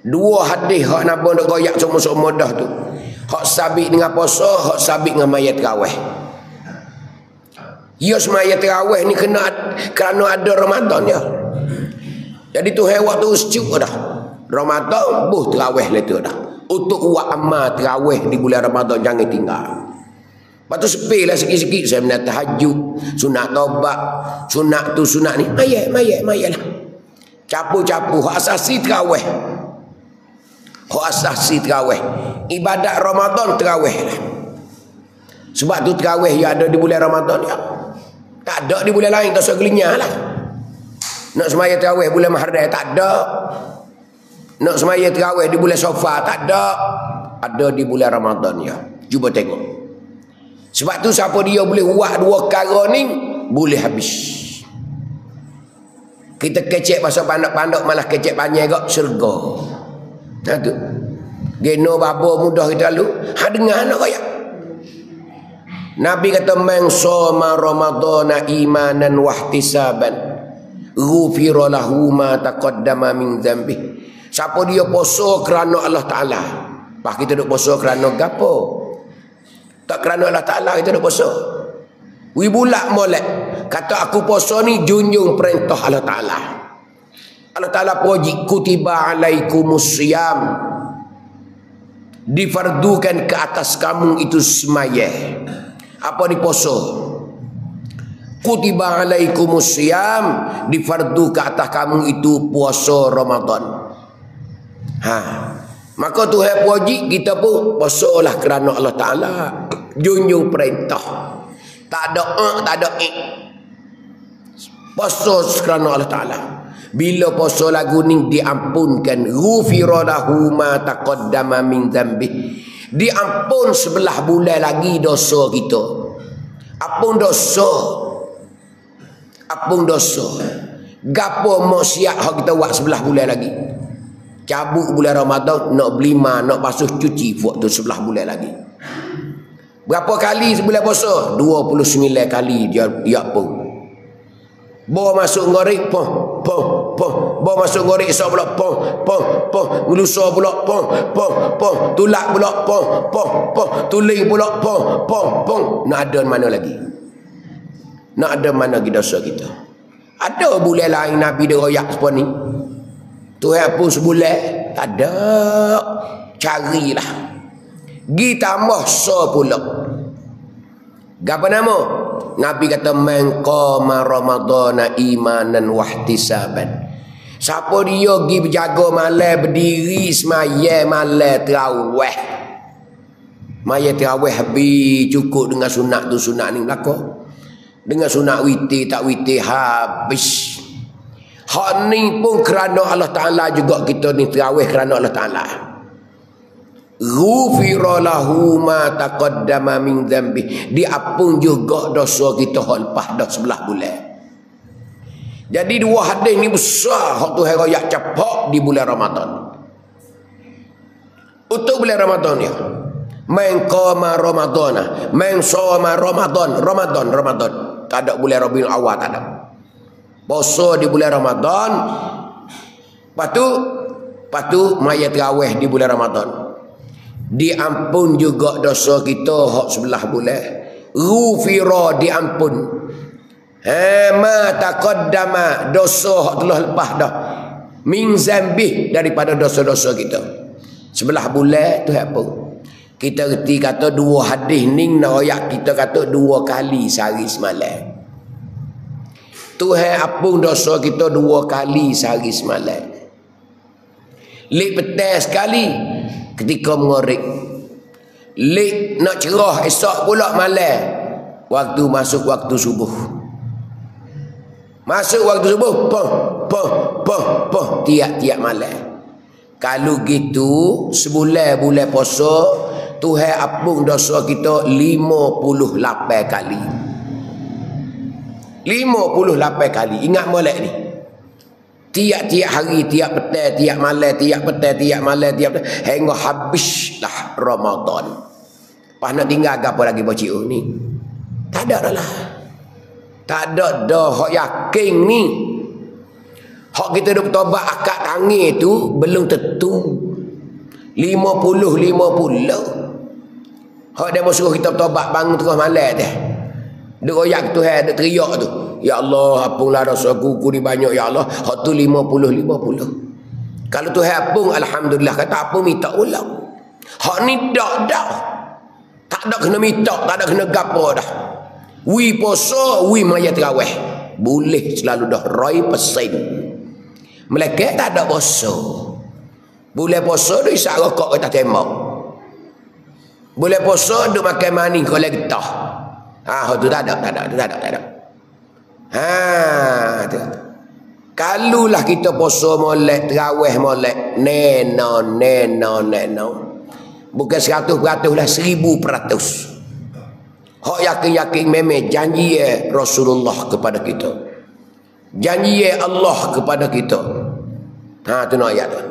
Dua hadis hak napa nak royak semua-semua dah tu. Hak sabit dengan puasa, hak sabit dengan mayat tarawih. Ya semaya tarawih ni kerana ada Ramadan ya. Jadi tu waktu sejuk dah. Ramadan buh tarawih lah tu dah. Untuk buat amal tarawih di bulan Ramadan jangan tinggal. Lepas tu sepilah sikit-sikit saya menat tahajud, sunat taubat, sunat tu sunat ni. Mayat lah. Capu-capu hak asasi tarawih. Hak asasi tarawih. Ibadat Ramadan tarawih lah. Sebab tu tarawih yang ada di bulan Ramadan ya. Tak ada di bulan lain tak segelinya lah. Nak semaya tarawih bulan Muharram tak ada. Nak semaya tarawih di bulan Safar tak ada. Ada di bulan Ramadan ya. Cuba tengok. Sebab tu siapa dia boleh buat dua perkara ni boleh habis. Kita kecek pasal pandok-pandok malah kecek panjang kok syurga. Nah tu. Geno babo mudah kita lalu. Ha dengar nak kaya. Nabi kata man shoma ramadhana imanan wa ihtisaban ghufira lahu ma taqaddama min dhanbi. Siapa dia puasa kerana Allah Taala. Pas kita duk puasa kerana gapo? Tak kerana Allah Taala kita duk puasa. Wi bulak molek kata aku puasa ni junjung perintah Allah Taala. Allah Taala puji kutiba alaikumus siyam. Difardukan ke atas kamu itu semaya. Apa ni puasa? Kutiba alaikumus siyam, difardu ke atas kamu itu puasa Ramadan. Maka Tuhan puji kita pun puasalah kerana Allah Taala junjung perintah. Tak ada tak ada puasa kerana Allah Taala. Bila puasa lagu ni diampunkan, ghufira lahu ma taqaddama min dhanbi. Diampun sebelah bulan lagi dosa kita. Apun dosa. Apun dosa. Gapo maksiat hak kita buat sebelah bulan lagi. Cabut bulan Ramadan nak berlima, nak basuh cuci waktu sebelah bulan lagi. Berapa kali sebulan puasa? 29 kali dia pun. Bawa masuk ngorek poh. Bawa masuk ngorek esok pula poh. Lusa pula poh. Tulak pula poh. Tuling pula poh. Nak ada mana lagi? Nak ada mana lagi dosa kita? Ada bulan lain Nabi dia royak seperti ni. Tuhan pun sebulan tak ada. Carilah. Gi tambah so pula. Gapa nama? Nabi kata man qama ramadhana imanan wa ihtisaban. Siapa dia pergi berjaga malam berdiri semaya malam tarawih. Maya tarawih habis cukup dengan sunat tu sunat ni belaka. Dengan sunat witir tak witir habis. Hak ni pun kerana Allah Taala juga kita ni tarawih kerana Allah Taala. Ghufira lahu ma taqaddama min dhanbi. Diampun juga dosa kita hak lepas dah sebelah bulan. Jadi dua hadis ni besar hak Tuhan royak capak di bulan Ramadan. Untuk bulan Ramadan ya. Man qama ramadhana, man shoma Ramadan. Tak ada bulan Rabiul Awal tak ada. Puasa di bulan Ramadan. Lepas tu maya tarawih di bulan Ramadan. Diampun juga dosa kita hak sebelah bulan. Ghufira diampun. Ma taqaddama dosa hak telah lepas dah. Min zambih daripada dosa-dosa kita. Sebelah bulan tu apa? Kita reti kata dua hadis ni nak royak kita kata dua kali sehari semalam. Tuhan ampun dosa kita dua kali sehari semalam. Lek petang sekali ketika mengorek. Lek nak cerah esok pula malam. Waktu masuk waktu subuh. Masuk waktu subuh poh tiap-tiap malam. Kalau gitu sebulan puasa Tuhan ampun dosa kita 58 kali. 58 kali. Ingat molek ni. Tiap-tiap hari, tiap petang, tiap malam, tiap petang, tiap malam, tiap petang. Hingga habislah Ramadan. Pas nak tinggal apa lagi bocik ni? Tak ada dah lah. Tak ada dah hak yakin ni. Hak kita dah bertobat akad tangan tu belum tentu 50-50. Hak dia mau suruh kita bertobat bangun tengah malam teh. Dia royak Tuhan, dia teriak tu. Ya Allah, apunlah dosa aku ni banyak ya Allah. Hak tu 50-50. Kalau Tuhan apung, alhamdulillah. Kata apung minta ulang. Hak ni dak. Tak ada kena minta, tak ada kena gapo dah. Wi poso, wi maya tarawih. Boleh selalu dah 100%. Meleket tak ada poso. Boleh poso dia isap rokok kata tembak. Boleh poso dia makan manis kalau getah. Tu tak ada. Tu. Kalulah kita poso molek, tarawih molek, neno. Bukan 100% lah, 1000%. Hak yakin-yakin memang janji Rasulullah kepada kita. Janji Allah kepada kita. Tu nak ayat tu.